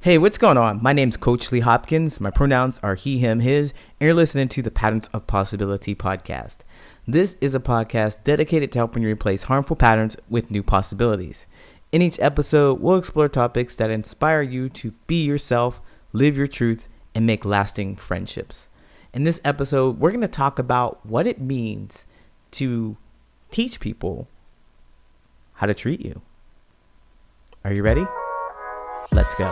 Hey, what's going on? My name's Coach Lee Hopkins. My pronouns are he, him, his, and you're listening to the Patterns of Possibility podcast. This is a podcast dedicated to helping you replace harmful patterns with new possibilities. In each episode, we'll explore topics that inspire you to be yourself, live your truth, and make lasting friendships. In this episode, we're going to talk about what it means to teach people how to treat you. Are you ready? Let's go.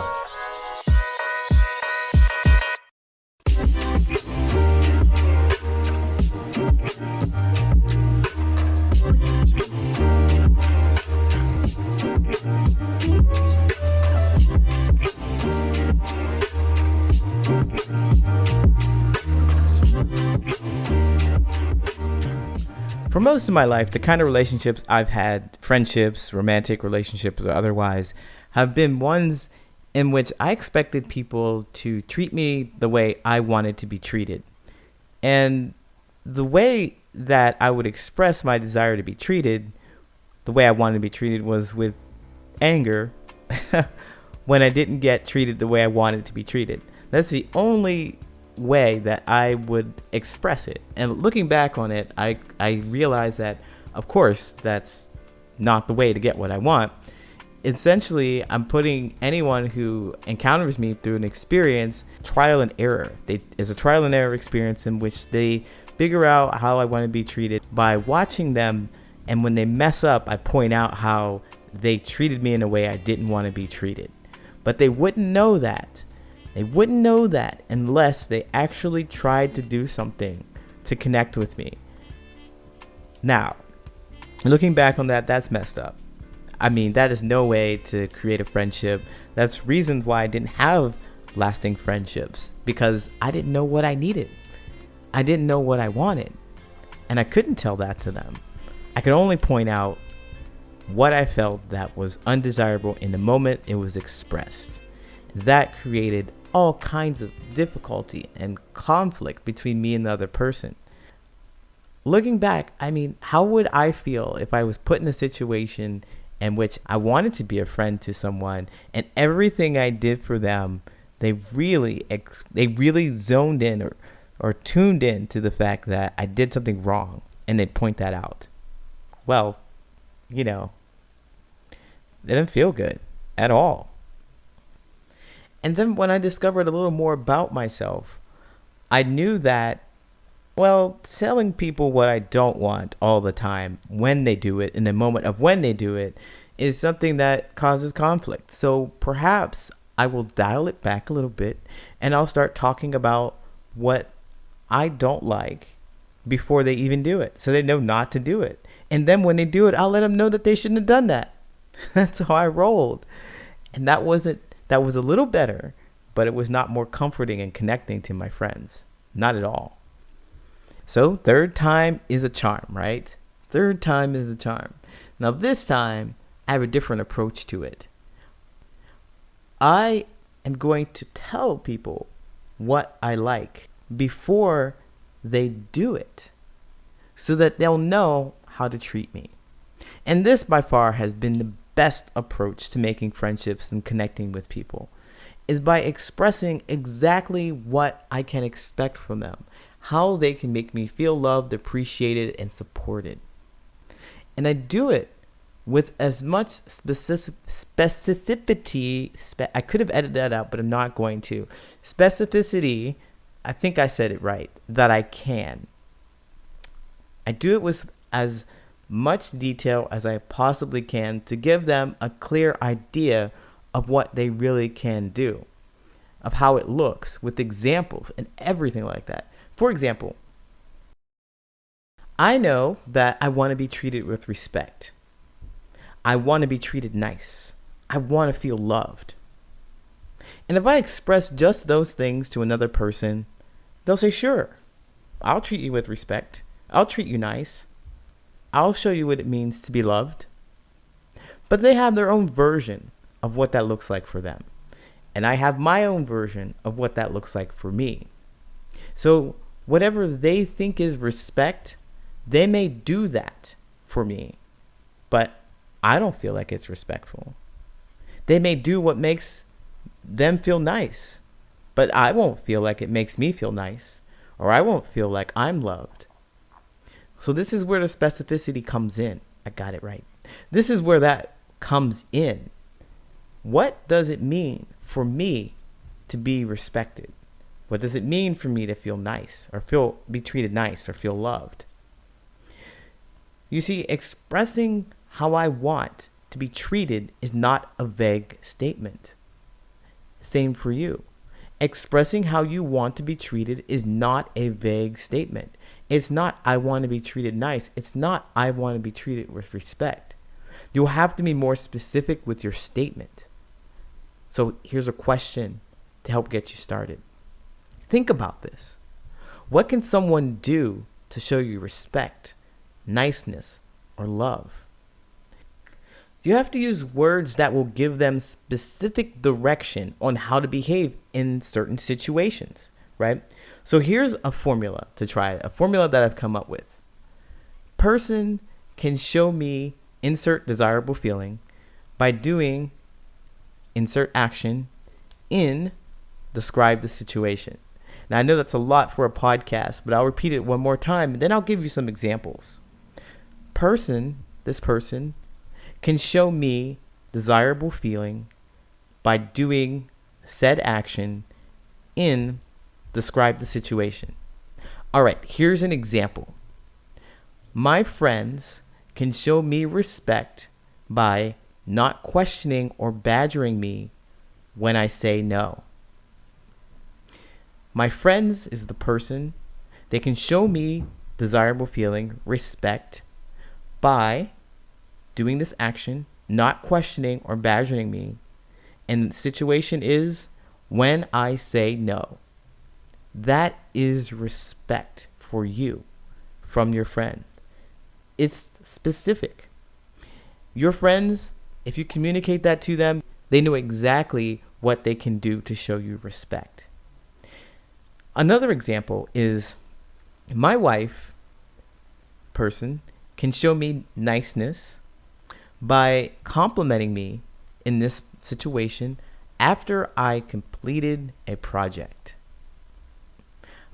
For most of my life, the kind of relationships I've had, friendships, romantic relationships, or otherwise, have been ones in which I expected people to treat me the way I wanted to be treated. And the way that I would express my desire to be treated, the way I wanted to be treated, was with anger when I didn't get treated the way I wanted to be treated. That's the only way that I would express it. And looking back on it, I realized that, of course, that's not the way to get what I want. Essentially, I'm putting anyone who encounters me through an experience, trial and error. It's a trial and error experience in which they figure out how I want to be treated by watching them. And when they mess up, I point out how they treated me in a way I didn't want to be treated. But they wouldn't know that. They wouldn't know that unless they actually tried to do something to connect with me. Now, looking back on that, that's messed up. I mean, that is no way to create a friendship. That's reasons why I didn't have lasting friendships, because I didn't know what I needed. I didn't know what I wanted. And I couldn't tell that to them. I could only point out what I felt that was undesirable in the moment it was expressed. That created all kinds of difficulty and conflict between me and the other person. Looking back, I mean, how would I feel if I was put in a situation in which I wanted to be a friend to someone and everything I did for them, they really zoned in or tuned in to the fact that I did something wrong and they'd point that out? Well, it didn't feel good at all. And then when I discovered a little more about myself, I knew that, telling people what I don't want all the time when they do it, in the moment of when they do it, is something that causes conflict. So perhaps I will dial it back a little bit and I'll start talking about what I don't like before they even do it, so they know not to do it. And then when they do it, I'll let them know that they shouldn't have done that. That's how I rolled. And that was a little better, but it was not more comforting and connecting to my friends. Not at all. So third time is a charm, right? Third time is a charm. Now this time, I have a different approach to it. I am going to tell people what I like before they do it, so that they'll know how to treat me. And this by far has been the best approach to making friendships and connecting with people, is by expressing exactly what I can expect from them, how they can make me feel loved, appreciated, and supported. And I do it with as much specificity. I could have edited that out, but I'm not going to. Specificity, I think I said it right, that I can. I do it with as much detail as I possibly can to give them a clear idea of what they really can do, of how it looks, with examples and everything like that. For example, I know that I want to be treated with respect. I want to be treated nice. I want to feel loved. And if I express just those things to another person, they'll say, sure, I'll treat you with respect. I'll treat you nice. I'll show you what it means to be loved. But they have their own version of what that looks like for them. And I have my own version of what that looks like for me. So whatever they think is respect, they may do that for me, but I don't feel like it's respectful. They may do what makes them feel nice, but I won't feel like it makes me feel nice, or I won't feel like I'm loved. So this is where the specificity comes in. I got it right. This is where that comes in. What does it mean for me to be respected? What does it mean for me to feel nice or be treated nice or feel loved? You see, expressing how I want to be treated is not a vague statement. Same for you. Expressing how you want to be treated is not a vague statement. It's not, I want to be treated nice. It's not, I want to be treated with respect. You'll have to be more specific with your statement. So here's a question to help get you started. Think about this. What can someone do to show you respect, niceness, or love? You have to use words that will give them specific direction on how to behave in certain situations, right? So here's a formula to try, a formula that I've come up with. Person can show me insert desirable feeling by doing insert action in describe the situation. Now I know that's a lot for a podcast, but I'll repeat it one more time and then I'll give you some examples. This person can show me desirable feeling by doing said action in describe the situation. All right, here's an example. My friends can show me respect by not questioning or badgering me when I say no. My friends is the person. They can show me desirable feeling, respect, by doing this action, not questioning or badgering me. And the situation is when I say no. That is respect for you from your friend. It's specific. Your friends, if you communicate that to them, they know exactly what they can do to show you respect. Another example is my wife, person, can show me niceness by complimenting me in this situation after I completed a project.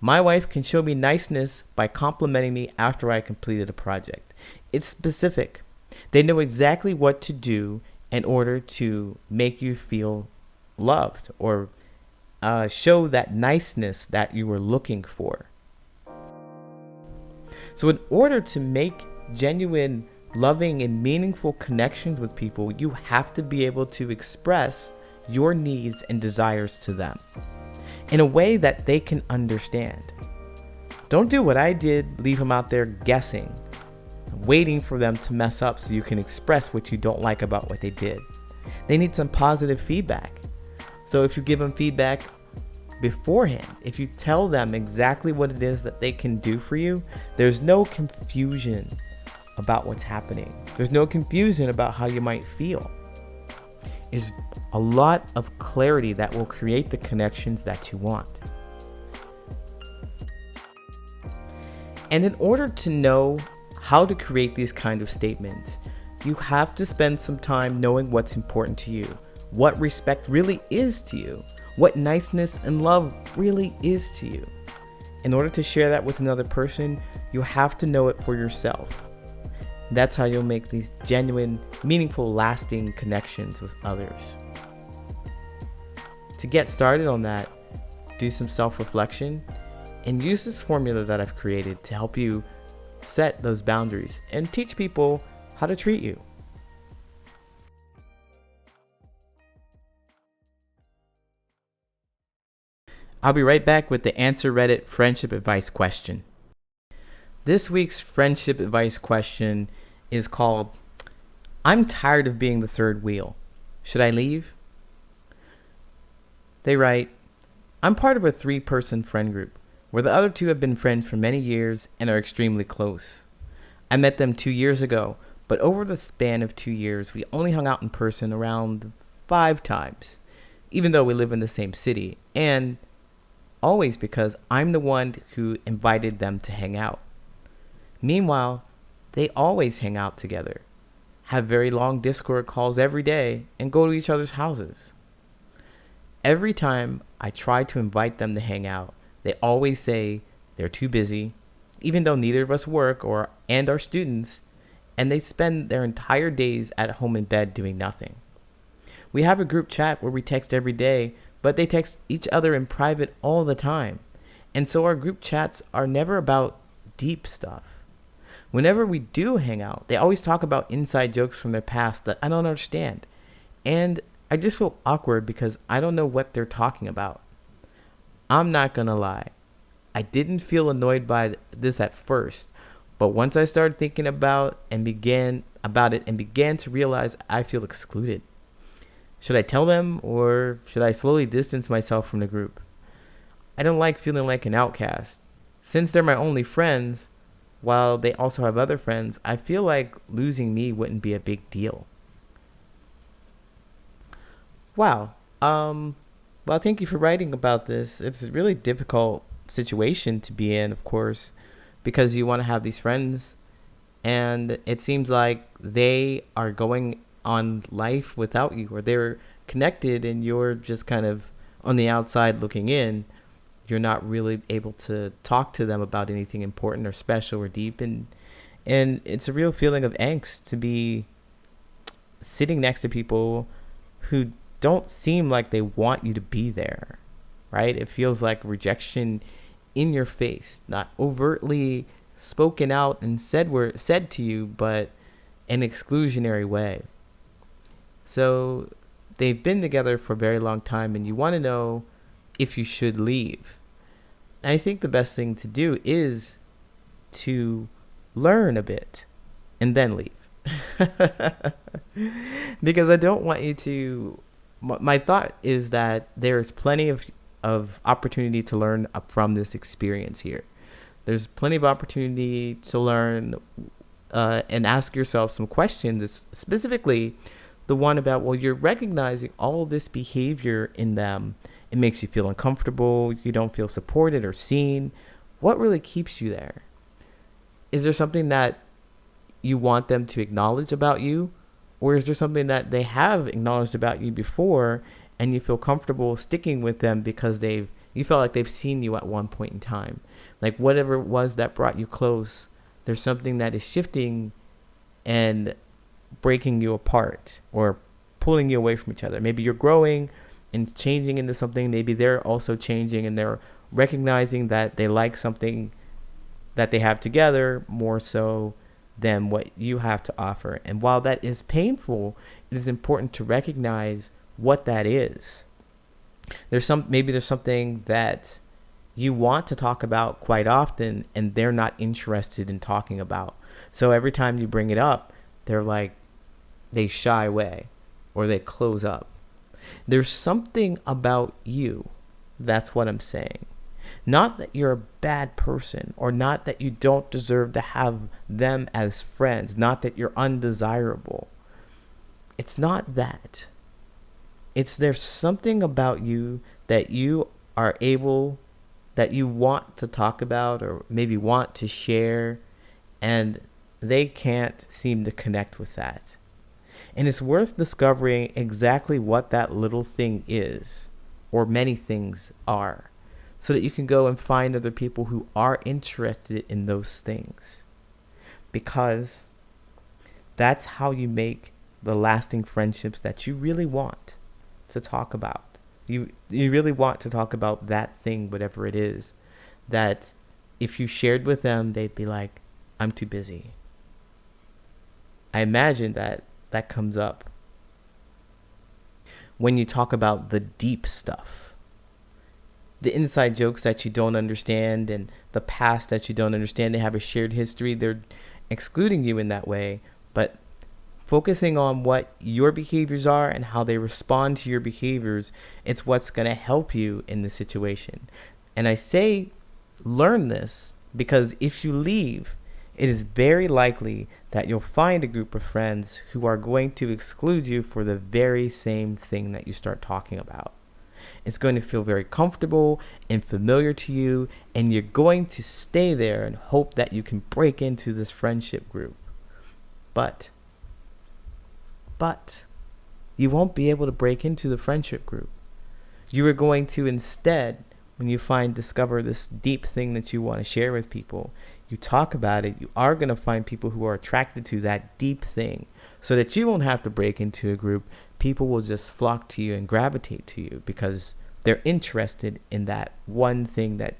My wife can show me niceness by complimenting me after I completed a project. It's specific. They know exactly what to do in order to make you feel loved or show that niceness that you were looking for. So in order to make genuine, loving, and meaningful connections with people, you have to be able to express your needs and desires to them in a way that they can understand. Don't do what I did, leave them out there guessing, waiting for them to mess up so you can express what you don't like about what they did. They need some positive feedback. So if you give them feedback beforehand, if you tell them exactly what it is that they can do for you, there's no confusion about what's happening. There's no confusion about how you might feel. Is a lot of clarity that will create the connections that you want. And in order to know how to create these kind of statements, you have to spend some time knowing what's important to you, what respect really is to you, what niceness and love really is to you. In order to share that with another person, you have to know it for yourself. That's how you'll make these genuine, meaningful, lasting connections with others. To get started on that, do some self-reflection and use this formula that I've created to help you set those boundaries and teach people how to treat you. I'll be right back with the Answer Reddit friendship advice question. This week's friendship advice question is called, I'm tired of being the third wheel. Should I leave? They write, I'm part of a 3-person friend group where the other 2 have been friends for many years and are extremely close. I met them 2 years ago, but over the span of 2 years, we only hung out in person around 5 times, even though we live in the same city, and always because I'm the one who invited them to hang out. Meanwhile, they always hang out together, have very long Discord calls every day, and go to each other's houses. every time I try to invite them to hang out, they always say they're too busy, even though neither of us work and are students, and they spend their entire days at home in bed doing nothing. We have a group chat where we text every day, but they text each other in private all the time. And so our group chats are never about deep stuff. Whenever we do hang out, they always talk about inside jokes from their past that I don't understand. And I just feel awkward because I don't know what they're talking about. I'm not gonna lie. I didn't feel annoyed by this at first, but once I started thinking about it and began to realize I feel excluded. Should I tell them, or should I slowly distance myself from the group? I don't like feeling like an outcast. Since they're my only friends, while they also have other friends, I feel like losing me wouldn't be a big deal. Wow. Well, thank you for writing about this. It's a really difficult situation to be in, of course, because you want to have these friends, and it seems like they are going on life without you, or they're connected and you're just kind of on the outside looking in. You're not really able to talk to them about anything important or special or deep, and it's a real feeling of angst to be sitting next to people who don't seem like they want you to be there, right? It feels like rejection in your face, not overtly spoken out and said to you, but an exclusionary way. So they've been together for a very long time, and you want to know if you should leave. And I think the best thing to do is to learn a bit and then leave. Because I don't want you to... My thought is that there's plenty of opportunity to learn from this experience here. There's plenty of opportunity to learn and ask yourself some questions, specifically the one about, well, you're recognizing all this behavior in them. It makes you feel uncomfortable. You don't feel supported or seen. What really keeps you there? Is there something that you want them to acknowledge about you? Or is there something that they have acknowledged about you before and you feel comfortable sticking with them because you felt like they've seen you at one point in time? Like whatever it was that brought you close, there's something that is shifting and breaking you apart or pulling you away from each other. Maybe you're growing and changing into something. Maybe they're also changing and they're recognizing that they like something that they have together more so than what you have to offer. And while that is painful, it is important to recognize what that is. Maybe there's something that you want to talk about quite often and they're not interested in talking about. So every time you bring it up, they shy away or they close up. There's something about you. That's what I'm saying. Not that you're a bad person, or not that you don't deserve to have them as friends, not that you're undesirable. It's not that. There's something about you that you are able, that you want to talk about or maybe want to share, and they can't seem to connect with that. And it's worth discovering exactly what that little thing is, or many things are, so that you can go and find other people who are interested in those things. Because that's how you make the lasting friendships that you really want to talk about. You really want to talk about that thing, whatever it is, that if you shared with them, they'd be like, I'm too busy. I imagine that comes up when you talk about the deep stuff, the inside jokes that you don't understand and the past that you don't understand. They have a shared history. They're excluding you in that way, but focusing on what your behaviors are and how they respond to your behaviors, it's what's going to help you in the situation. And I say learn this because if you leave, it is very likely that you'll find a group of friends who are going to exclude you for the very same thing that you start talking about. It's going to feel very comfortable and familiar to you, and you're going to stay there and hope that you can break into this friendship group. But you won't be able to break into the friendship group. You are going to instead, when you discover this deep thing that you want to share with people, you talk about it, you are going to find people who are attracted to that deep thing, so that you won't have to break into a group. People will just flock to you and gravitate to you because they're interested in that one thing that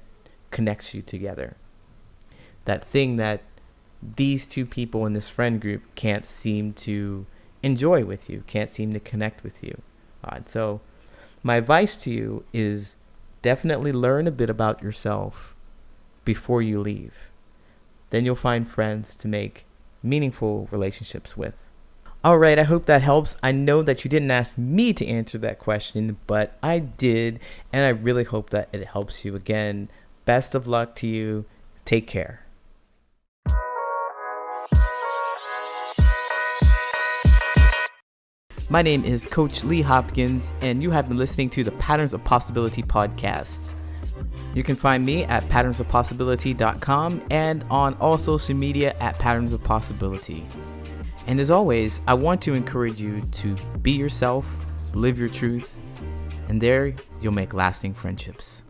connects you together. That thing that these two people in this friend group can't seem to enjoy with you, can't seem to connect with you. So my advice to you is definitely learn a bit about yourself before you leave. Then you'll find friends to make meaningful relationships with. All right, I hope that helps. I know that you didn't ask me to answer that question, but I did, and I really hope that it helps you. Again, best of luck to you. Take care. My name is Coach Lee Hopkins, and you have been listening to the Patterns of Possibility podcast. You can find me at patternsofpossibility.com and on all social media at Patterns of Possibility. And as always, I want to encourage you to be yourself, live your truth, and there you'll make lasting friendships.